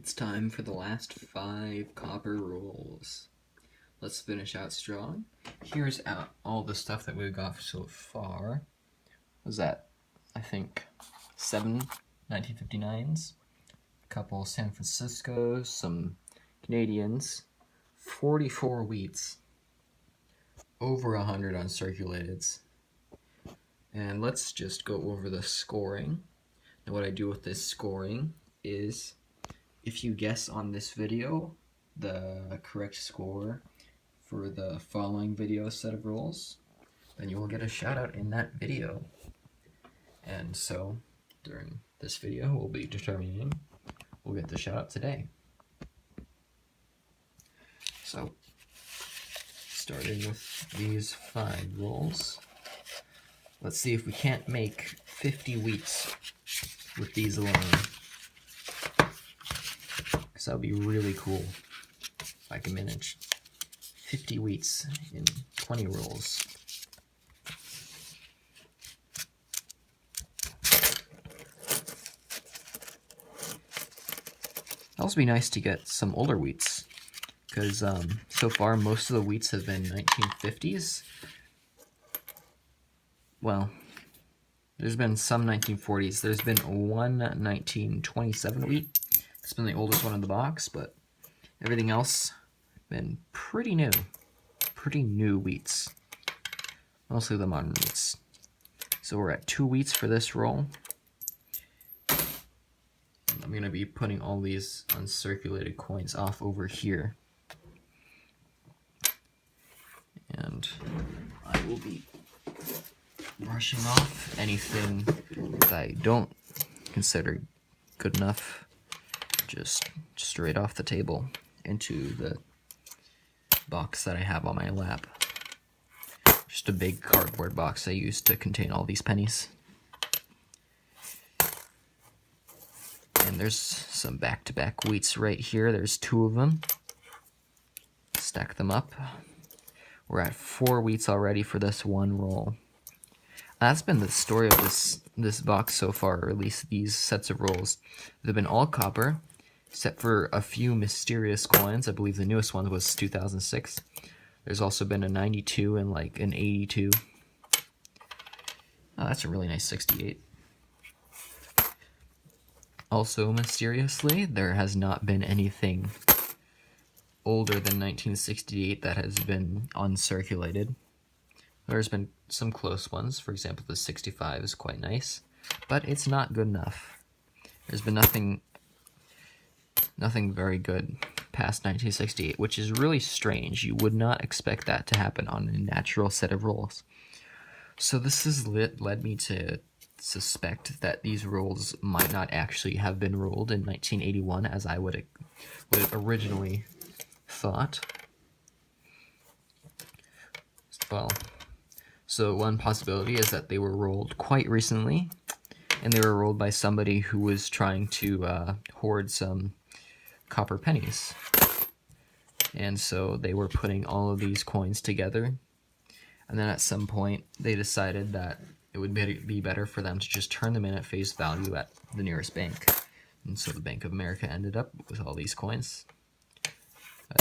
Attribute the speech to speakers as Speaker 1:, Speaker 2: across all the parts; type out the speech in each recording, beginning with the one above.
Speaker 1: It's time for the last 5 copper rolls. Let's finish out strong. Here's all the stuff that we've got so far. Was that, I think, 7 1959s, a couple San Franciscos, some Canadians, 44 wheats, over 100 uncirculateds. And let's just go over the scoring. And what I do with this scoring is, if you guess on this video the correct score for the following video set of rolls, then you will get a shout out in that video. And so during this video we'll be determining we'll get the shout out today. So starting with these 5 rolls, let's see if we can't make 50 wheats with these alone. Because that would be really cool if I can manage 50 wheats in 20 rolls. It'd also be nice to get some older wheats, because so far most of the wheats have been 1950s. Well, there's been some 1940s. There's been one 1927 wheat. It's been the oldest one in the box, but everything else been pretty new wheats. Mostly the modern wheats. So we're at 2 wheats for this roll. I'm going to be putting all these uncirculated coins off over here. And I will be brushing off anything that I don't consider good enough just straight off the table into the box that I have on my lap. Just a big cardboard box I used to contain all these pennies. And there's some back-to-back wheats right here. There's 2 of them. Stack them up. We're at 4 wheats already for this one roll. That's been the story of this box so far, or at least these sets of rolls. They've been all copper, except for a few mysterious coins. I believe the newest one was 2006. There's also been a 92 and like an 82. Oh, that's a really nice 68. Also, mysteriously, there has not been anything older than 1968 that has been uncirculated. There's been some close ones. For example, the 65 is quite nice, but it's not good enough. There's been nothing very good past 1968, which is really strange. You would not expect that to happen on a natural set of rolls. So this has led me to suspect that these rolls might not actually have been rolled in 1981 as I would originally thought. Well, so one possibility is that they were rolled quite recently, and they were rolled by somebody who was trying to hoard some copper pennies. And so they were putting all of these coins together, and then at some point they decided that it would be better for them to just turn them in at face value at the nearest bank. And so the Bank of America ended up with all these coins.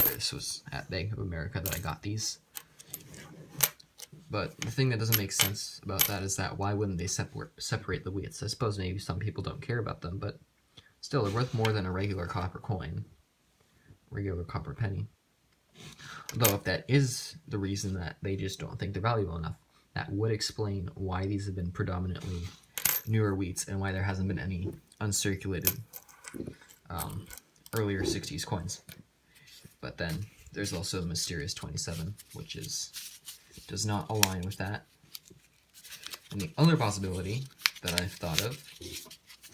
Speaker 1: This was at Bank of America that I got these. But the thing that doesn't make sense about that is that why wouldn't they separate the wheats? I suppose maybe some people don't care about them, but still, they're worth more than a regular copper coin, regular copper penny. Though if that is the reason that they just don't think they're valuable enough, that would explain why these have been predominantly newer wheats and why there hasn't been any uncirculated earlier 60s coins. But then there's also the mysterious 27, which does not align with that. And the other possibility that I've thought of,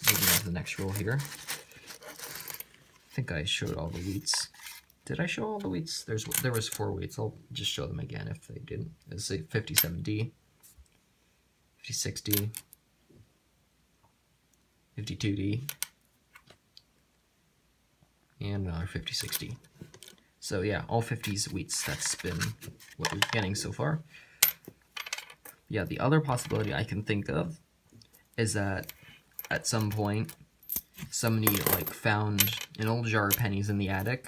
Speaker 1: moving on to the next roll here, I think I showed all the wheats. Did I show all the wheats? There was 4 wheats. I'll just show them again if they didn't. Let's say 57D, 56D, 52D, and another 56D. So yeah, all 50s wheats. That's been what we're getting so far. Yeah, the other possibility I can think of is that at some point somebody like found an old jar of pennies in the attic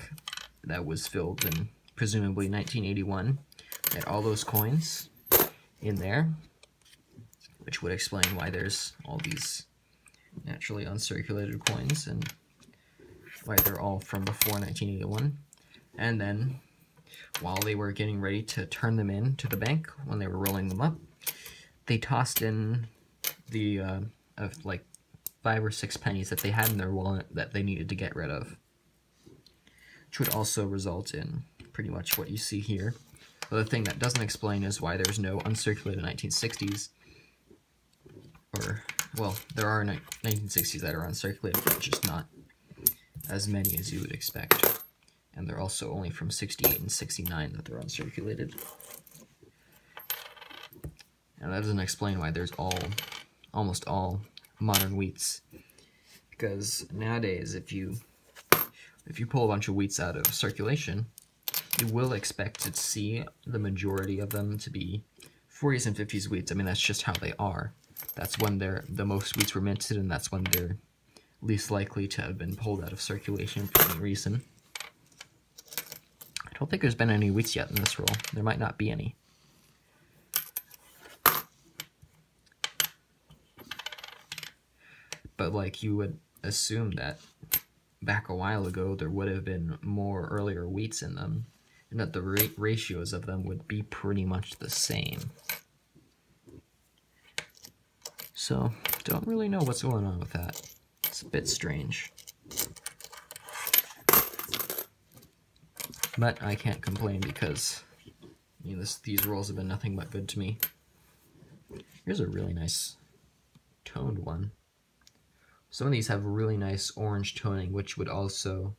Speaker 1: that was filled in presumably 1981. Had all those coins in there, which would explain why there's all these naturally uncirculated coins and why they're all from before 1981. And then, while they were getting ready to turn them in to the bank, when they were rolling them up, they tossed in the like 5 or 6 pennies that they had in their wallet that they needed to get rid of, which would also result in pretty much what you see here. But the thing that doesn't explain is why there's no uncirculated 1960s, or, well, there are 1960s that are uncirculated, but just not as many as you would expect. And they're also only from 68 and 69 that they're uncirculated. And that doesn't explain why there's almost all modern wheats. Because nowadays, if you pull a bunch of wheats out of circulation, you will expect to see the majority of them to be 40s and 50s wheats. I mean, that's just how they are. That's when the most wheats were minted, and that's when they're least likely to have been pulled out of circulation for any reason. I don't think there's been any wheats yet in this roll. There might not be any. But like, you would assume that back a while ago there would have been more earlier wheats in them, and that the ratios of them would be pretty much the same. So, don't really know what's going on with that. It's a bit strange. But I can't complain because, I mean, these rolls have been nothing but good to me. Here's a really nice toned one. Some of these have really nice orange toning, which would also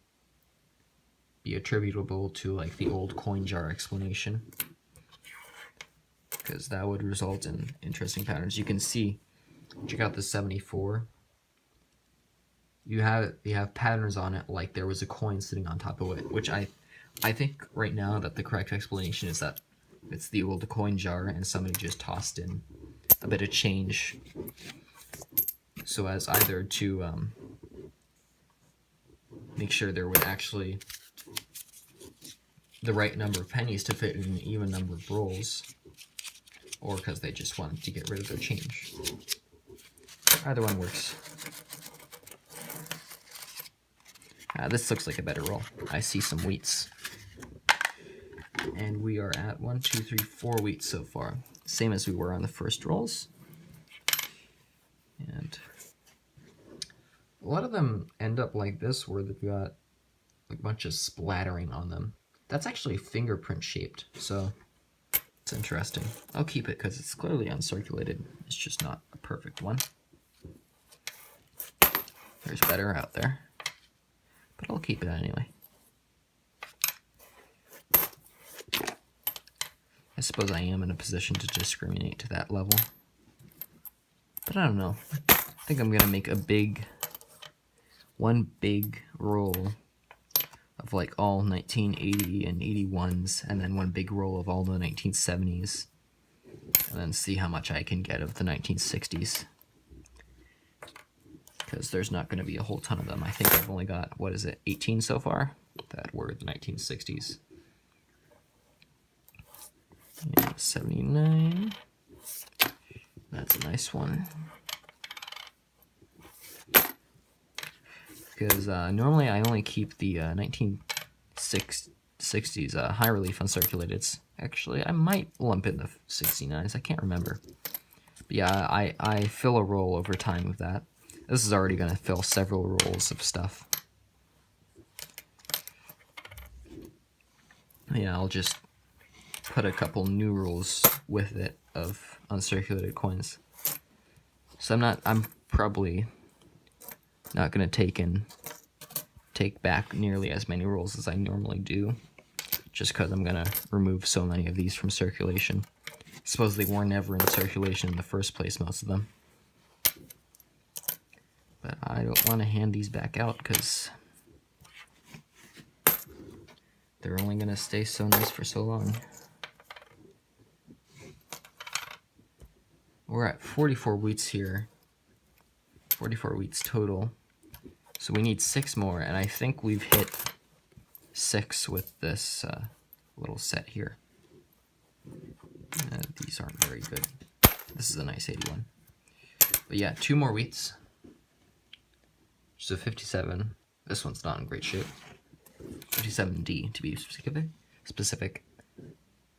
Speaker 1: be attributable to like the old coin jar explanation, because that would result in interesting patterns. You can see, check out the 74. You have patterns on it like there was a coin sitting on top of it, which I think right now that the correct explanation is that it's the old coin jar and somebody just tossed in a bit of change so as either to make sure there was actually the right number of pennies to fit in an even number of rolls, or because they just wanted to get rid of their change. Either one works. This looks like a better roll. I see some wheats. And we are at 1, 2, 3, 4 wheats so far. Same as we were on the first rolls. And a lot of them end up like this, where they've got a bunch of splattering on them. That's actually fingerprint shaped, so it's interesting. I'll keep it because it's clearly uncirculated. It's just not a perfect one. There's better out there, but I'll keep it anyway. I suppose I am in a position to discriminate to that level, but I don't know. I think I'm gonna make one big roll of like all 1980 and 81s, and then one big roll of all the 1970s, and then see how much I can get of the 1960s. Because there's not going to be a whole ton of them. I think I've only got, 18 so far that were the 1960s. Yeah, 79. That's a nice one. Because normally I only keep the 1960s high relief uncirculated. Actually, I might lump in the 69s. I can't remember. But yeah, I fill a roll over time with that. This is already going to fill several rolls of stuff. Yeah, I'll just put a couple new rolls with it of uncirculated coins. So I'm probably not going to take back nearly as many rolls as I normally do, just because I'm going to remove so many of these from circulation. I suppose they were never in circulation in the first place, most of them. But I don't want to hand these back out because they're only going to stay so nice for so long. We're at 44 wheats here. 44 wheats total. So we need 6 more, and I think we've hit 6 with this little set here. These aren't very good. This is a nice 81. But yeah, 2 more wheats. Just a 57. This one's not in great shape. 57D to be specific.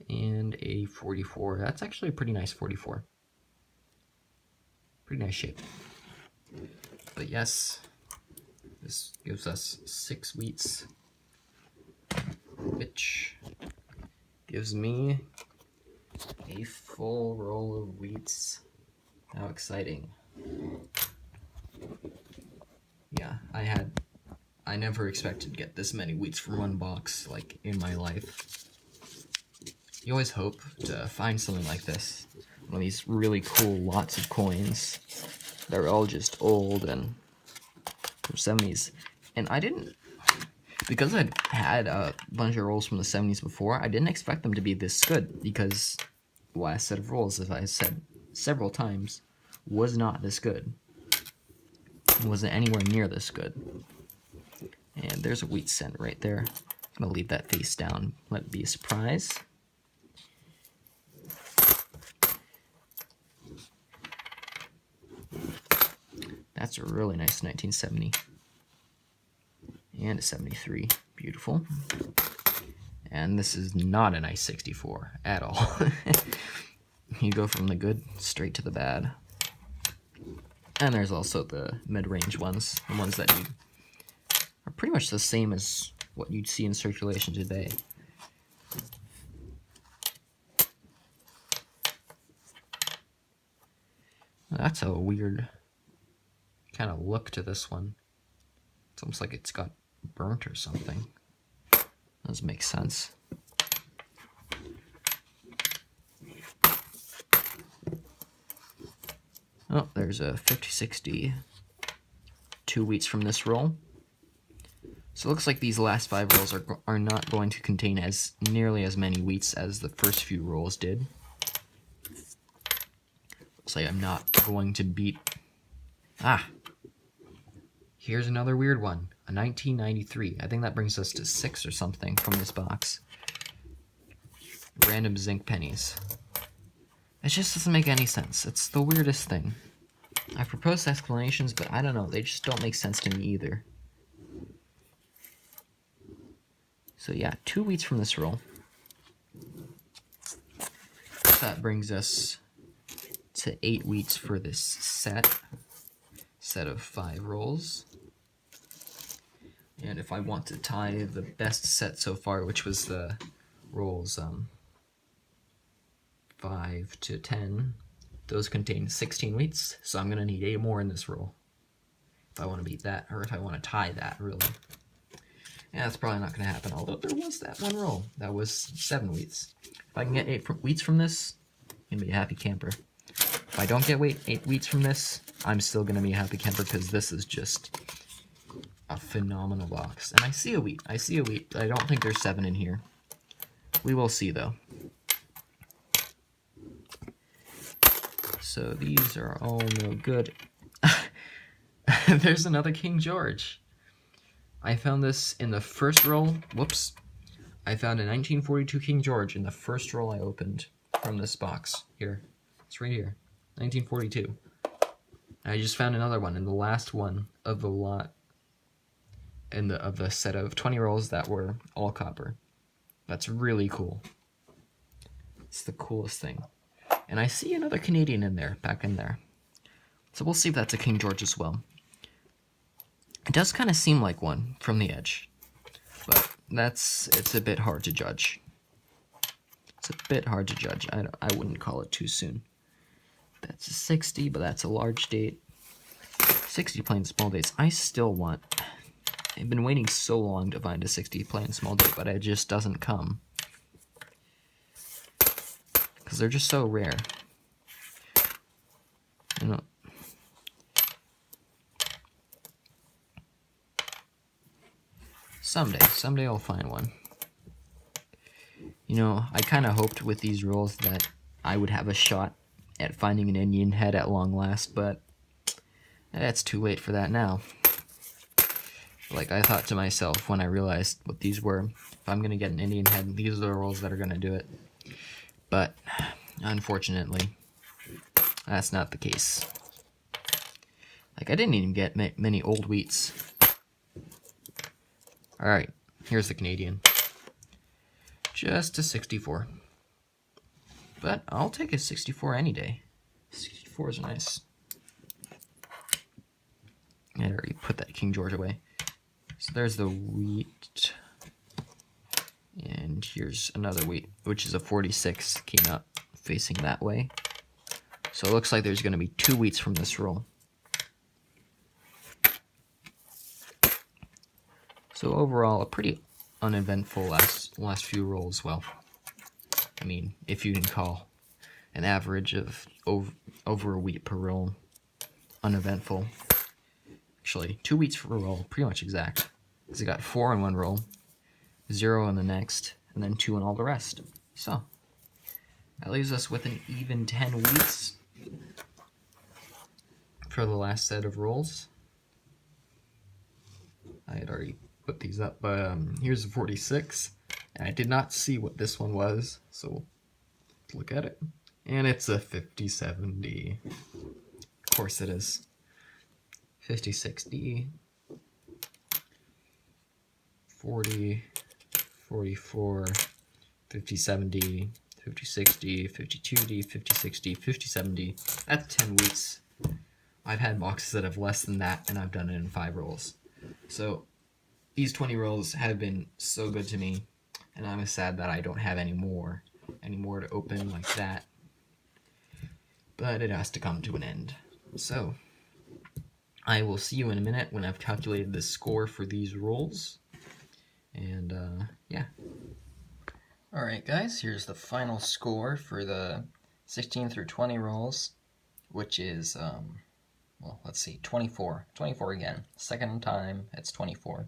Speaker 1: And a 44. That's actually a pretty nice 44. Pretty nice shape. But yes, this gives us 6 wheats, which gives me a full roll of wheats. How exciting. Yeah, I never expected to get this many wheats from one box, like, in my life. You always hope to find something like this. One of these really cool lots of coins that are all just old and from 70s. And I didn't, because I'd had a bunch of rolls from the 70s before, I didn't expect them to be this good, because the last set of rolls, as I said several times, was not this good. It wasn't anywhere near this good. And there's a wheat cent right there. I'm gonna leave that face down, let it be a surprise. That's a really nice 1970. And a 73. Beautiful. And this is not a nice 64 at all. You go from the good straight to the bad. And there's also the mid-range ones, the ones that are pretty much the same as what you'd see in circulation today. That's a weird kind of look to this one. It's almost like it's got burnt or something. Doesn't make sense. Oh, there's a 50-60. 2 wheats from this roll. So it looks like these last 5 rolls are not going to contain nearly as many wheats as the first few rolls did. Looks like I'm not going to beat... Here's another weird one. A 1993. I think that brings us to 6 or something from this box. Random zinc pennies. It just doesn't make any sense. It's the weirdest thing. I proposed explanations, but I don't know. They just don't make sense to me either. So yeah, 2 wheats from this roll. That brings us to 8 wheats for this set of 5 rolls. And if I want to tie the best set so far, which was the rolls 5 to 10, those contain 16 wheats, so I'm going to need 8 more in this roll if I want to beat that, or if I want to tie that, really. Yeah, that's probably not going to happen, although there was that one roll that was 7 wheats. If I can get 8 wheats from this, I'm going to be a happy camper. If I don't get 8 wheats from this, I'm still going to be a happy camper, because this is just a phenomenal box. And I see a wheat. I don't think there's 7 in here. We will see, though. So these are all no good. There's another King George. I found this in the first roll. Whoops. I found a 1942 King George in the first roll I opened from this box. Here. It's right here. 1942. I just found another one in the last one of the lot of the set of 20 rolls that were all copper. That's really cool. It's the coolest thing. And I see another Canadian in there, back in there. So we'll see if that's a King George as well. It does kind of seem like one from the edge, but it's a bit hard to judge. It's a bit hard to judge. I wouldn't call it too soon. That's a 60, but that's a large date. 60 plain small dates. I've been waiting so long to find a 60 plain small date, but it just doesn't come. Because they're just so rare. You know. Someday I'll find one. You know, I kind of hoped with these rolls that I would have a shot at finding an Indian head at long last, but that's too late for that now. Like, I thought to myself when I realized what these were, if I'm going to get an Indian head, these are the rolls that are going to do it. But, unfortunately, that's not the case. Like, I didn't even get many old wheats. Alright, here's the Canadian. Just a 64. But I'll take a 64 any day. 64 is nice. I already put that King George away. So there's the wheat. And here's another wheat, which is a 46, came out facing that way. So it looks like there's going to be 2 wheats from this roll. So overall, a pretty uneventful last few rolls. Well, I mean, if you can call an average of over a wheat per roll uneventful. Actually, 2 wheats per roll, pretty much exact. Because I got 4 in one roll, 0 in the next, and then 2 in all the rest. So, that leaves us with an even 10 wheats for the last set of rolls. I had already put these up, but here's a 46, and I did not see what this one was, so let's look at it. And it's a 50-70. Of course it is. 50-60, 40, 44, 50-70, 50-60, 52D, 50-60, 50-70. That's 10 wheats. I've had boxes that have less than that, and I've done it in 5 rolls. So these 20 rolls have been so good to me, and I'm sad that I don't have any more to open like that. But it has to come to an end. So I will see you in a minute when I've calculated the score for these rolls. And yeah. Alright guys, here's the final score for the 16 through 20 rolls, which is, well, let's see, 24. 24 again. Second time, it's 24.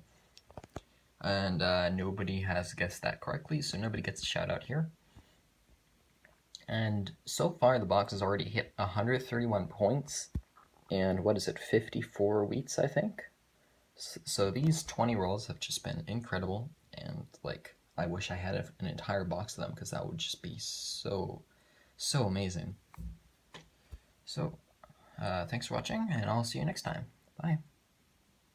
Speaker 1: And nobody has guessed that correctly, so nobody gets a shout out here. And so far, the box has already hit 131 points, and what is it, 54 wheats, I think? So these 20 rolls have just been incredible, and like, I wish I had an entire box of them, because that would just be so amazing. So, thanks for watching, and I'll see you next time. Bye.